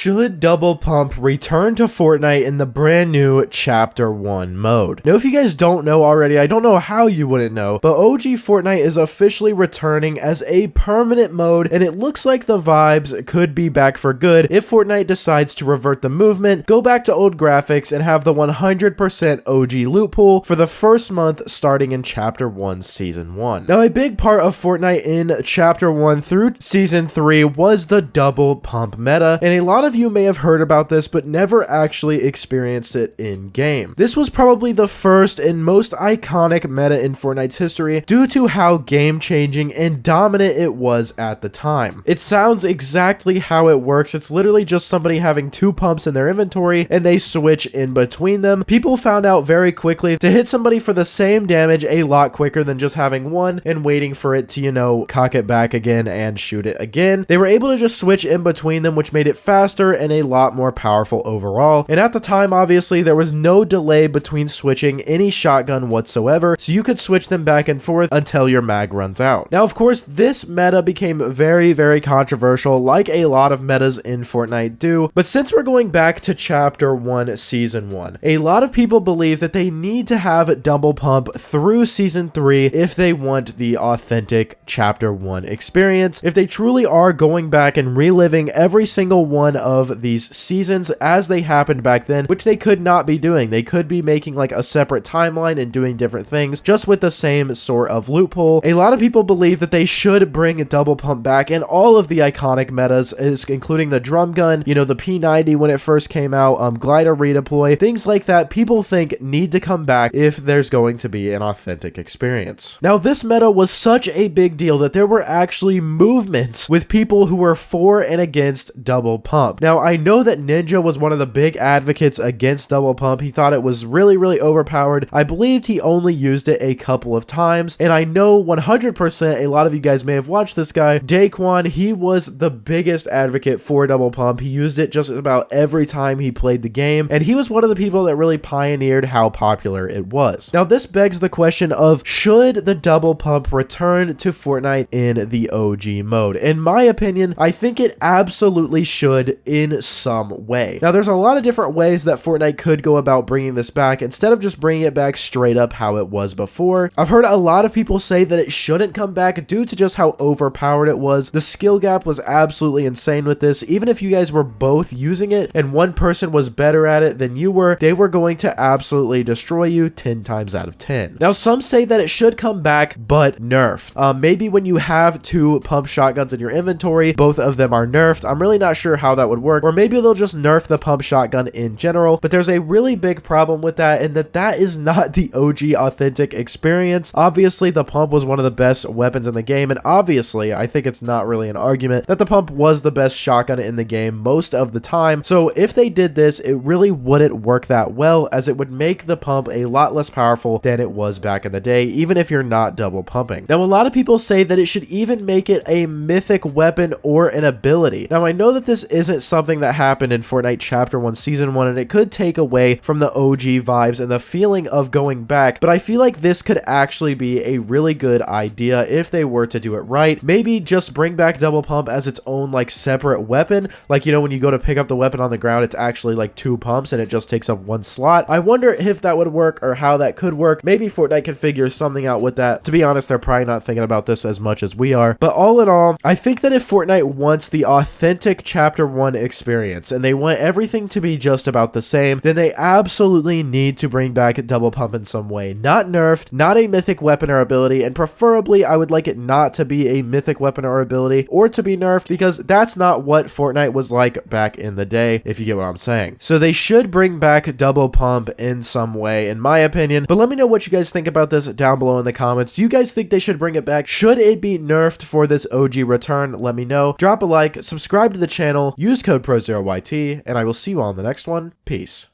Should double pump return to Fortnite in the brand new Chapter 1 mode? Now, if you guys don't know already, I don't know how you wouldn't know, but OG Fortnite is officially returning as a permanent mode, and it looks like the vibes could be back for good if Fortnite decides to revert the movement, go back to old graphics, and have the 100% OG loot pool for the first month starting in Chapter 1 Season 1. Now, a big part of Fortnite in Chapter 1 through Season 3 was the double pump meta, and a lot of you may have heard about this but never actually experienced it in game. This was probably the first and most iconic meta in Fortnite's history due to how game changing and dominant it was at the time. It sounds exactly how it works. It's literally just somebody having two pumps in their inventory and they switch in between them. People found out very quickly to hit somebody for the same damage a lot quicker than just having one and waiting for it to, you know, cock it back again and shoot it again. They were able to just switch in between them, which made it faster and a lot more powerful overall. And at the time, obviously, there was no delay between switching any shotgun whatsoever, so you could switch them back and forth until your mag runs out. Now, of course, this meta became very, very controversial, like a lot of metas in Fortnite do, but since we're going back to Chapter 1 Season 1, a lot of people believe that they need to have double pump through Season 3 if they want the authentic Chapter 1 experience, if they truly are going back and reliving every single one of these seasons as they happened back then, which they could not be doing. They could be making like a separate timeline and doing different things just with the same sort of loophole. A lot of people believe that they should bring double pump back in all of the iconic metas, including the drum gun, you know, the P90 when it first came out, glider redeploy, things like that people think need to come back if there's going to be an authentic experience. Now, this meta was such a big deal that there were actually movements with people who were for and against double pump. Now, I know that Ninja was one of the big advocates against double pump. He thought it was really, really overpowered. I believed he only used it a couple of times, and I know 100% a lot of you guys may have watched this guy, Daquan. He was the biggest advocate for double pump. He used it just about every time he played the game, and he was one of the people that really pioneered how popular it was. Now, this begs the question of, should the double pump return to Fortnite in the OG mode? In my opinion, I think it absolutely should in some way. Now, there's a lot of different ways that Fortnite could go about bringing this back instead of just bringing it back straight up how it was before. I've heard a lot of people say that it shouldn't come back due to just how overpowered it was. The skill gap was absolutely insane with this. Even if you guys were both using it and one person was better at it than you were, they were going to absolutely destroy you 10 times out of 10. Now, some say that it should come back, but nerfed. Maybe when you have two pump shotguns in your inventory, both of them are nerfed. I'm really not sure how that would work, or maybe they'll just nerf the pump shotgun in general, but there's a really big problem with that, and that is not the OG authentic experience. Obviously, the pump was one of the best weapons in the game, and obviously, I think it's not really an argument that the pump was the best shotgun in the game most of the time. So if they did this, it really wouldn't work that well, as it would make the pump a lot less powerful than it was back in the day, even if you're not double pumping. Now, a lot of people say that it should even make it a mythic weapon or an ability. Now, I know that this isn't something that happened in Fortnite Chapter 1 Season 1, and it could take away from the OG vibes and the feeling of going back, but I feel like this could actually be a really good idea if they were to do it right. Maybe just bring back double pump as its own like separate weapon. Like, you know, when you go to pick up the weapon on the ground, it's actually like two pumps and it just takes up one slot. I wonder if that would work or how that could work. Maybe Fortnite could figure something out with that. To be honest, they're probably not thinking about this as much as we are. But all in all, I think that if Fortnite wants the authentic Chapter 1 experience and they want everything to be just about the same, then they absolutely need to bring back double pump in some way. Not nerfed, not a mythic weapon or ability, and preferably I would like it not to be a mythic weapon or ability or to be nerfed, because that's not what Fortnite was like back in the day, if you get what I'm saying. So they should bring back double pump in some way, in my opinion. But let me know what you guys think about this down below in the comments. Do you guys think they should bring it back? Should it be nerfed for this OG return? Let me know. Drop a like, subscribe to the channel, use code Prozeroyt, and I will see you all in the next one. Peace.